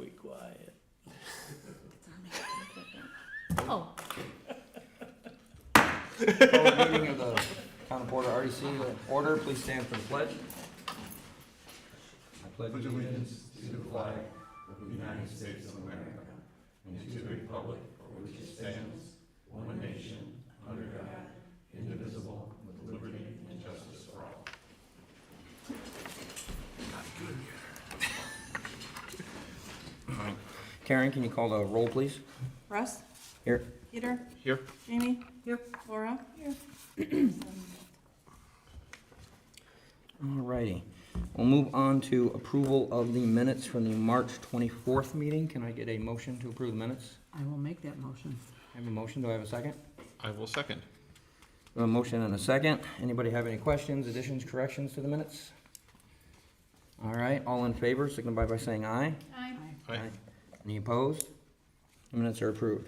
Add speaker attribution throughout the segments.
Speaker 1: awfully quiet.
Speaker 2: Oh,
Speaker 3: Public meeting of the Town of Porter RDC to order. Please stand for the pledge. I pledge allegiance
Speaker 4: to the flag of the United States of America and to the republic for which it stands, one nation, under God, indivisible, with liberty and justice for all.
Speaker 3: Karen, can you call the roll, please?
Speaker 5: Russ?
Speaker 3: Here.
Speaker 5: Peter?
Speaker 4: Here.
Speaker 5: Jamie? Here. Laura? Here.
Speaker 3: Alrighty. We'll move on to approval of the minutes from the March 24th meeting. Can I get a motion to approve the minutes?
Speaker 2: I will make that motion.
Speaker 3: I have a motion. Do I have a second?
Speaker 4: I will second.
Speaker 3: We have a motion and a second. Anybody have any questions, additions, corrections to the minutes? All right, all in favor, signify by saying aye.
Speaker 4: Aye.
Speaker 3: Any opposed? The minutes are approved.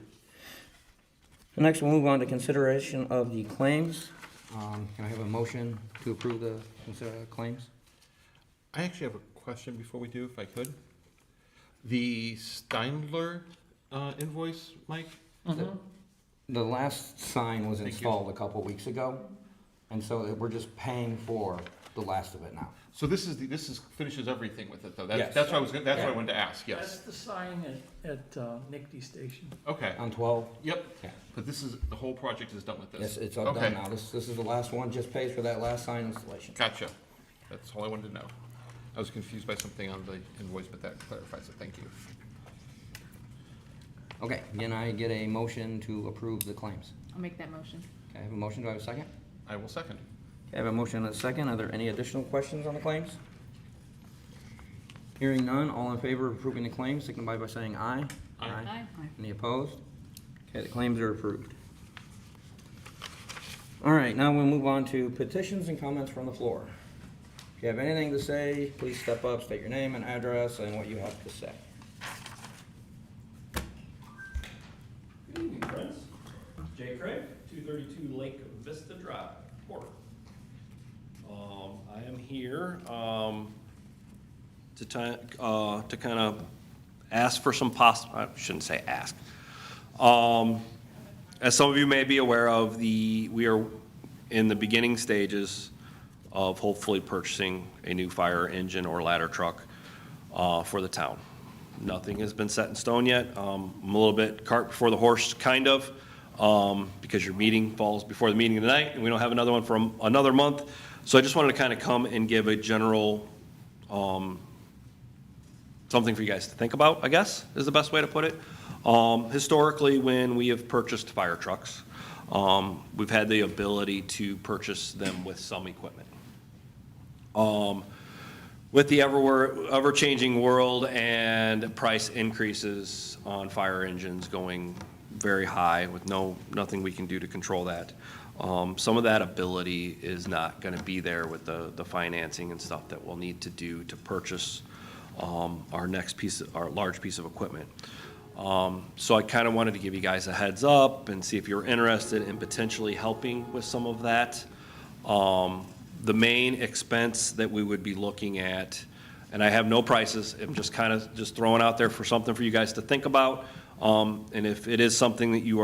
Speaker 3: So next, we'll move on to consideration of the claims. Can I have a motion to approve the claims?
Speaker 4: I actually have a question before we do, if I could. The Steindler invoice, Mike?
Speaker 3: The last sign was
Speaker 4: Thank you.
Speaker 3: installed a couple weeks ago, and so we're just paying for the last of it now.
Speaker 4: So this is finishes everything with it, though.
Speaker 3: Yes.
Speaker 4: That's what that's what I wanted to ask.
Speaker 1: That's
Speaker 4: Yes.
Speaker 1: the sign at Nickty Station.
Speaker 4: Okay.
Speaker 3: On 12?
Speaker 4: Yep.
Speaker 3: Yeah.
Speaker 4: But this is the whole project is done with this.
Speaker 3: Yes, it's all
Speaker 4: Okay.
Speaker 3: done now. This is the last one, just pays for that last sign installation.
Speaker 4: Gotcha. That's all I wanted to know. I was confused by something on the invoice, but that clarifies it. Thank you.
Speaker 3: Okay, can I get a motion to approve the claims?
Speaker 2: I'll make that motion.
Speaker 3: Okay, I have a motion, do I have a second?
Speaker 4: I will second.
Speaker 3: Okay, I have a motion and a second. Are there any additional questions on the claims? Hearing none, all in favor of approving the claims, signify by saying aye.
Speaker 4: Aye.
Speaker 3: Any opposed? Okay, the claims are approved. All right, now we'll move on to petitions and comments from the floor. If you have anything to say, please step up, state your name and address and what you have to say.
Speaker 6: Good evening, friends. Jay Craig, 232 Lake Vista Drive, Porter. I am here to kind of ask for some I shouldn't say ask. As some of you may be aware of, we are in the beginning stages of hopefully purchasing a new fire engine or ladder truck for the town. Nothing has been set in stone yet. I'm a little bit cart before the horse, kind of, because your meeting falls before the meeting tonight, and we don't have another one for another month. So I just wanted to kind of come and give a general, something for you guys to think about, I guess, is the best way to put it. Historically, when we have purchased fire trucks, we've had the ability to purchase them with some equipment. With the ever-changing world and price increases on fire engines going very high with nothing we can do to control that, some of that ability is not going to be there with the financing and stuff that we'll need to do to purchase our large piece of equipment. So I kind of wanted to give you guys a heads up and see if you're interested in potentially helping with some of that. The main expense that we would be looking at, and I have no prices, I'm just kind of throwing out there for something for you guys to think about. And if it is something that you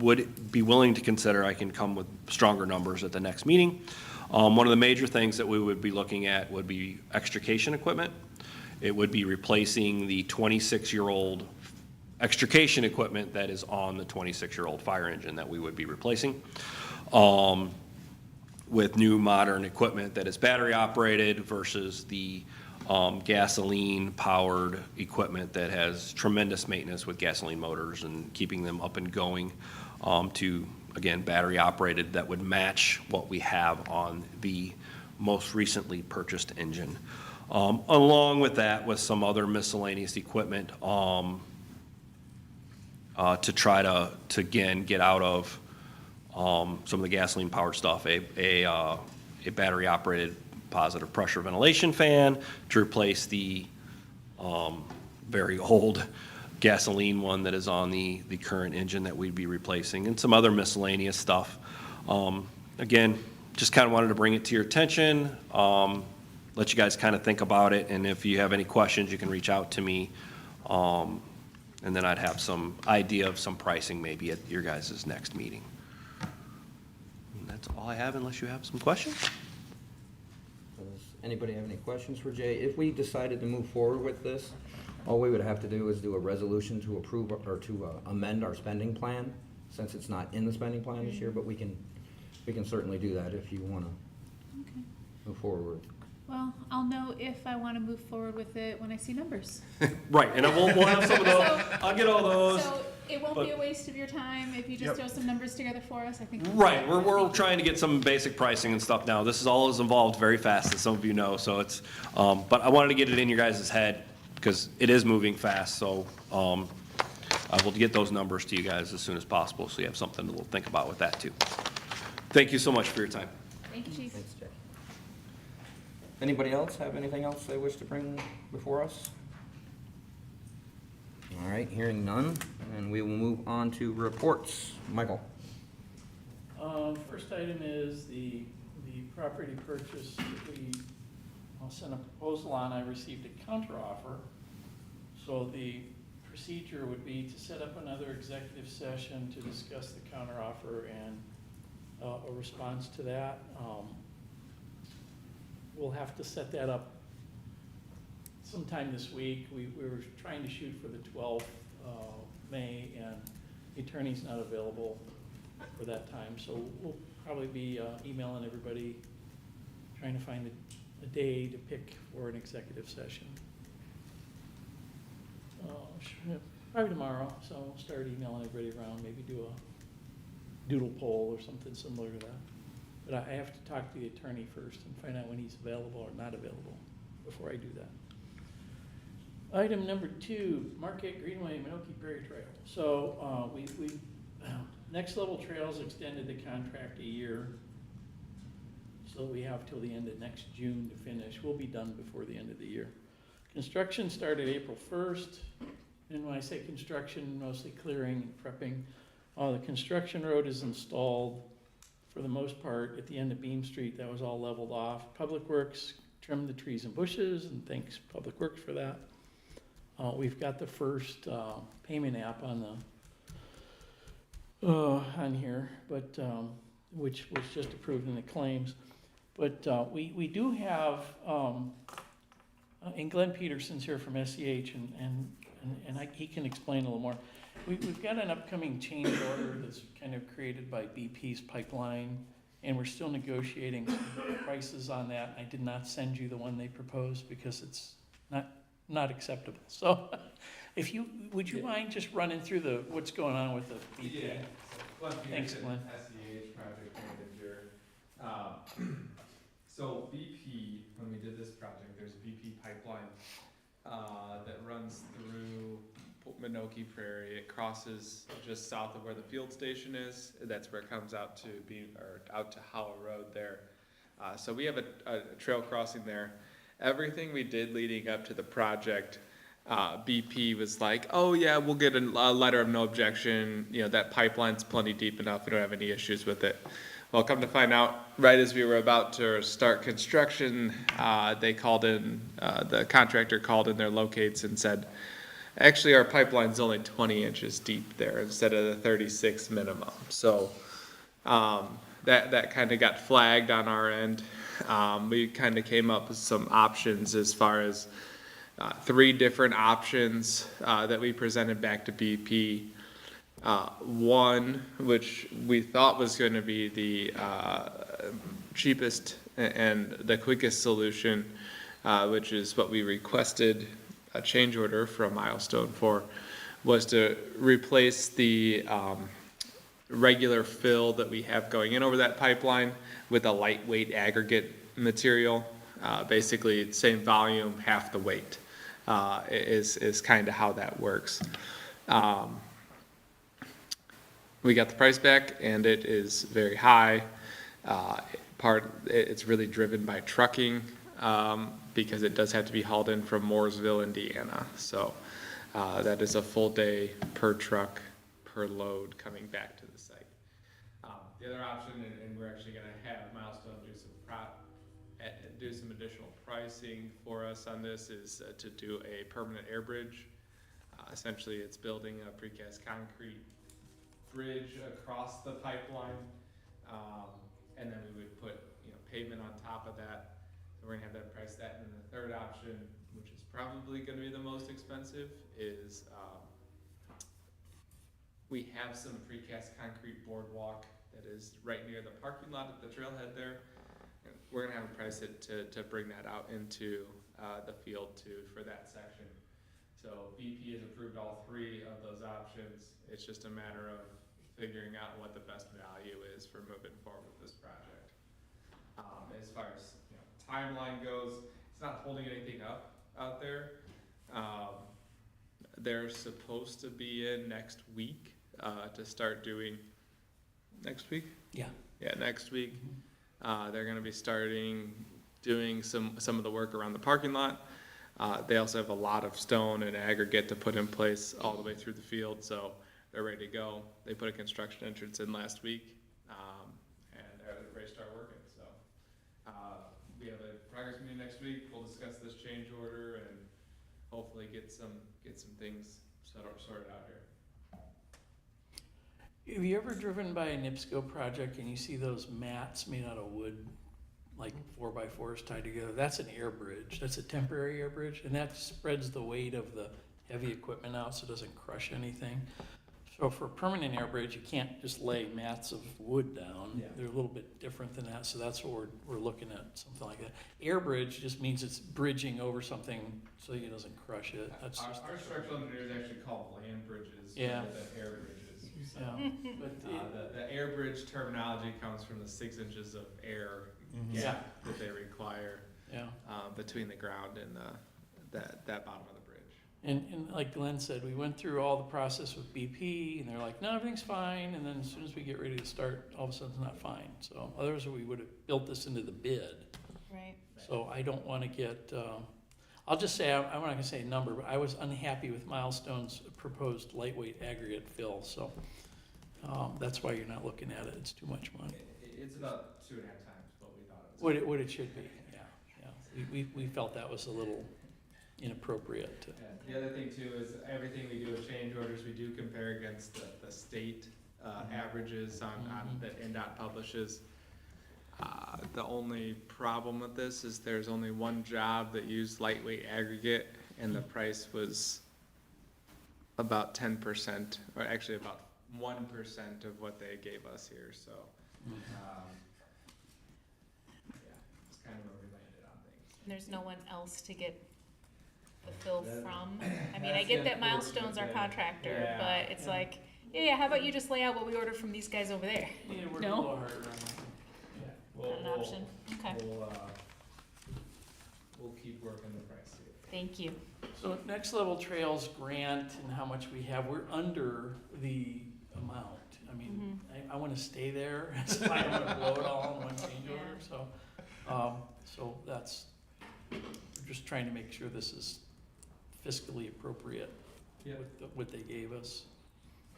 Speaker 6: would be willing to consider, I can come with stronger numbers at the next meeting. One of the major things that we would be looking at would be extrication equipment. It would be replacing the 26-year-old extrication equipment that is on the 26-year-old fire engine that we would be replacing, with new modern equipment that is battery operated versus the gasoline powered equipment that has tremendous maintenance with gasoline motors and keeping them up and going, to, again, battery operated that would match what we have on the most recently purchased engine. Along with that, with some other miscellaneous equipment to try to again get out of some of the gasoline powered stuff, a battery operated positive pressure ventilation fan to replace the very old gasoline one that is on the current engine that we'd be replacing, and some other miscellaneous stuff. Again, just kind of wanted to bring it to your attention, let you guys kind of think about it, and if you have any questions, you can reach out to me And then I'd have some idea of some pricing maybe at your guys' next meeting. And that's all I have unless you have some questions.
Speaker 3: Does anybody have any questions for Jay? If we decided to move forward with this, all we would have to do is do a resolution to approve or to amend our spending plan, since it's not in the spending plan this year, but we can certainly do that if you want to
Speaker 7: Okay.
Speaker 3: move forward.
Speaker 7: Well, I'll know if I want to move forward with it when I see numbers.
Speaker 6: Right, and we'll have some of those, I'll get all those.
Speaker 7: So it won't be
Speaker 6: but-
Speaker 7: a waste of your time if you just
Speaker 6: Yep.
Speaker 7: throw some numbers together for us, I think.
Speaker 6: Right, we're trying to get some basic pricing and stuff now. This is all is involved very fast, as some of you know, so it's, but I wanted to get it in your guys' head, because it is moving fast, so, I will get those numbers to you guys as soon as possible, so you have something to think about with that too. Thank you so much for your time.
Speaker 7: Thank you, Chief.
Speaker 3: Thanks, Jay. Anybody else have anything else they wish to bring before us? All right, hearing none, and we will move on to reports. Michael?
Speaker 1: First item is the property purchase that we sent a proposal on. I received a counteroffer. So the procedure would be to set up another executive session to discuss the counteroffer and a response to that. We'll have to set that up sometime this week. We were trying to shoot for the 12th May, and the attorney's not available for that time. So we'll probably be emailing everybody, trying to find a day to pick for an executive session. Probably tomorrow, so we'll start emailing everybody around, maybe do a doodle poll or something similar to that. But I have to talk to the attorney first and find out when he's available or not available before I do that. Item number 2, Marquette Greenway, Minoki Prairie Trail. So we Next Level Trails extended the contract a year, so we have till the end of next June to finish. We'll be done before the end of the year. Construction started April 1st, and when I say construction, mostly clearing and prepping. The construction road is installed for the most part at the end of Beam Street. That was all leveled off. Public Works trimmed the trees and bushes, and thanks Public Works for that. We've got the first payment app on the on here, but which was just approved in the claims. But we do have, and Glenn Peterson's here from SEH, and he can explain a little more. We've got an upcoming change order that's kind of created by BP's pipeline, and we're still negotiating some prices on that. I did not send you the one they proposed because it's not acceptable. So if you, would you mind just running through what's going on with the BP?
Speaker 8: Yeah. Glenn
Speaker 1: Thanks,
Speaker 8: Peterson,
Speaker 1: Glenn.
Speaker 8: SEH project manager. So BP, when we did this project, there's a BP pipeline that runs through Minoki Prairie. It crosses just south of where the field station is. That's where it comes out to out to Howell Road there. So we have a trail crossing there. Everything we did leading up to the project, BP was like, oh yeah, we'll get a letter of no objection. You know, that pipeline's plenty deep enough. We don't have any issues with it. Well, come to find out, right as we were about to start construction, they called in, the contractor called in their locates and said, actually our pipeline's only 20 inches deep there instead of the 36 minimum. So that kind of got flagged on our end. We kind of came up with some options as far as 3 different options that we presented back to BP. One, which we thought was going to be the cheapest and the quickest solution, which is what we requested a change order from Milestone for, was to replace the regular fill that we have going in over that pipeline with a lightweight aggregate material. Basically, same volume, half the weight is kind of how that works. We got the price back, and it is very high. It's really driven by trucking because it does have to be hauled in from Mooresville, Indiana. So that is a full day per truck, per load coming back to the site. The other option, and we're actually going to have Milestone do some additional pricing for us on this, is to do a permanent air bridge Essentially, it's building a precast concrete bridge across the pipeline, and then we would put, pavement on top of that. So we're gonna have that price that, and then the third option, which is probably gonna be the most expensive, is, we have some precast concrete boardwalk that is right near the parking lot at the trailhead there. And we're gonna have a price it to bring that out into, the field for that section. So BP has approved all three of those options. It's just a matter of figuring out what the best value is for moving forward with this project. As far as, timeline goes, it's not holding anything up out there. They're supposed to be in next week, to start doing, next week?
Speaker 1: Yeah.
Speaker 8: Yeah, next week. They're gonna be doing some of the work around the parking lot. They also have a lot of stone and aggregate to put in place all the way through the field, so they're ready to go. They put a construction entrance in last week, and they're ready to start working, so. We have a progress meeting next week. We'll discuss this change order and hopefully get some things sorted out here.
Speaker 1: Have you ever driven by a NIPSCO project and you see those mats made out of wood, like 4x4s tied together? That's an air bridge. That's a temporary air bridge, and that spreads the weight of the heavy equipment out so it doesn't crush anything. So for a permanent air bridge, you can't just lay mats of wood down.
Speaker 8: Yeah.
Speaker 1: They're a little bit different than that, so that's what we're looking at, something like that. Air bridge just means it's bridging over something so it doesn't crush it. That's just,
Speaker 8: Our structural engineers actually call them land bridges
Speaker 1: Yeah.
Speaker 8: rather than air bridges. So,
Speaker 1: yeah. But
Speaker 8: the air bridge terminology comes from the 6 inches of air
Speaker 1: Yeah.
Speaker 8: gap that they require
Speaker 1: yeah.
Speaker 8: between the ground and that bottom of the bridge.
Speaker 1: And like Glenn said, we went through all the process with BP, and they're like, no, everything's fine, and then as soon as we get ready to start, all of a sudden it's not fine. So otherwise, we would have built this into the bid.
Speaker 7: Right.
Speaker 1: So I don't want to get, I'll just say, I'm not gonna say a number, but I was unhappy with Milestone's proposed lightweight aggregate fill, so that's why you're not looking at it, it's too much money.
Speaker 8: It's about 2.5 times what we thought it was.
Speaker 1: What it should be, yeah. We felt that was a little inappropriate.
Speaker 8: Yeah. The other thing too is everything we do with change orders, we do compare against the state averages on that NDOT publishes. The only problem with this is there's only one job that used lightweight aggregate, and the price was about 10%, or actually about 1% of what they gave us here, so. Yeah, it's kind of where we landed on things.
Speaker 7: There's no one else to get the fill
Speaker 8: That-
Speaker 7: from. I mean, I
Speaker 8: that's
Speaker 7: get
Speaker 8: the
Speaker 7: that Milestone's our
Speaker 8: unfortunate thing.
Speaker 7: contractor,
Speaker 8: Yeah.
Speaker 7: but it's
Speaker 1: Yeah.
Speaker 7: like, yeah, how about you just lay out what we ordered from these guys over there?
Speaker 1: You need to work a
Speaker 7: No.
Speaker 1: little harder on that.
Speaker 8: Yeah.
Speaker 7: Not an option. Okay,
Speaker 8: We'll keep working the price here.
Speaker 7: thank you.
Speaker 1: So next level trails grant and how much we have, we're under the amount. I mean, I wanna stay there, so I don't wanna blow it all in one change order, so that's, we're just trying to make sure this is fiscally appropriate
Speaker 8: Yeah.
Speaker 1: with what they gave us,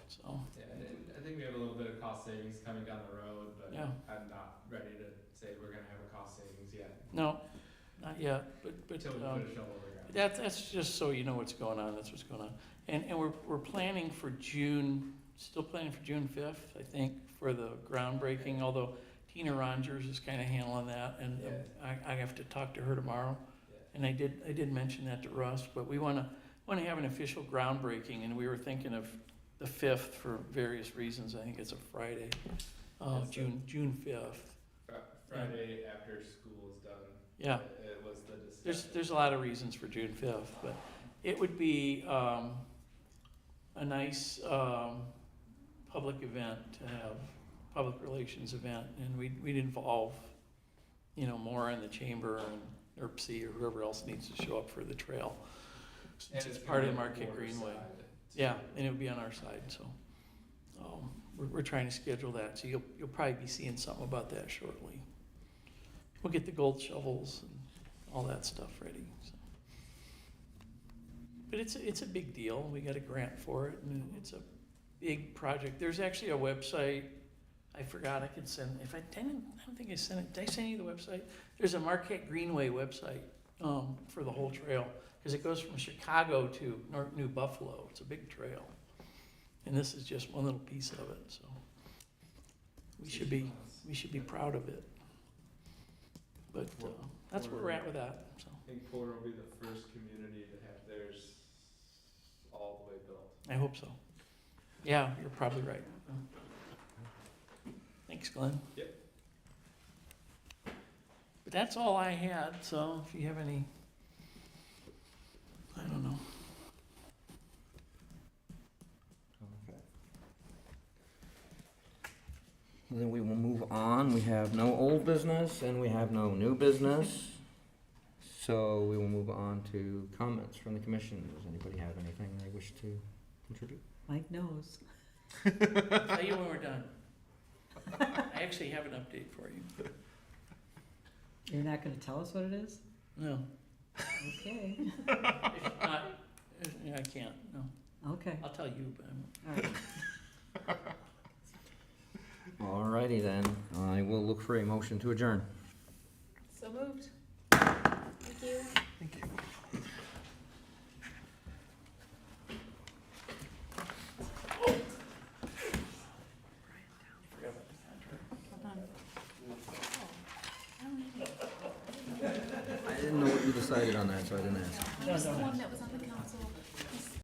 Speaker 1: so.
Speaker 8: Yeah, and I think we have a little bit of cost savings coming down the road, but
Speaker 1: Yeah.
Speaker 8: I'm not ready to say we're gonna have a cost savings yet.
Speaker 1: No, not yet, but,
Speaker 8: Until we put a shovel over ground.
Speaker 1: that's just so you know what's going on, that's what's going on. And we're planning for June, still planning for June 5th, I think, for the groundbreaking, although Tina Rogers is kind of handling that, and I have to talk to her tomorrow.
Speaker 8: Yeah.
Speaker 1: And I did mention that to Russ, but we want to have an official groundbreaking, and we were thinking of the 5th for various reasons. I think it's a Friday,
Speaker 8: That's
Speaker 1: June 5th.
Speaker 8: Friday after school is done.
Speaker 1: Yeah.
Speaker 8: It was the discussion.
Speaker 1: There's a lot of reasons for June 5th, but it would be a nice public event to have, public relations event, and we'd involve, more in the chamber and ERPC or whoever else needs to show up for the trail.
Speaker 8: And
Speaker 1: It's
Speaker 8: gonna
Speaker 1: part of
Speaker 8: be
Speaker 1: the
Speaker 8: on
Speaker 1: Marquette
Speaker 8: board
Speaker 1: Greenway.
Speaker 8: side.
Speaker 1: Yeah, and it would be on our side, so we're trying to schedule that, so you'll probably be seeing something about that shortly. We'll get the gold shovels and all that stuff ready, so. But it's a big deal, we got a grant for it, and it's a big project. There's actually a website, I forgot, I could send, I don't think I sent it, did I send you the website? There's a Marquette Greenway website, for the whole trail. because it goes from Chicago to New Buffalo. It's a big trail. And this is just one little piece of it, so we should be proud of it. But that's where we're at with that, so.
Speaker 8: I think Porter will be the first community to have theirs all the way built.
Speaker 1: I hope so. Yeah, you're probably right. Thanks, Glenn.
Speaker 8: Yep.
Speaker 1: But that's all I had, so if you have any, I don't know.
Speaker 3: Okay. Then we will move on. We have no old business and we have no new business. So we will move on to comments from the commission. Does anybody have anything they wish to contribute?
Speaker 2: Mike knows.
Speaker 1: I'll tell you when we're done. I actually have an update for you.
Speaker 2: You're not gonna tell us what it is?
Speaker 1: No,
Speaker 2: Okay,
Speaker 1: if not, I can't, no.
Speaker 2: okay,
Speaker 1: I'll tell you, but I won't.
Speaker 2: all right.
Speaker 3: Alrighty then, I will look for a motion to adjourn.
Speaker 7: So moved. Thank you.
Speaker 1: Forgot about the contract.
Speaker 3: I didn't know what you decided on that, so I didn't ask.
Speaker 7: Here's the one that was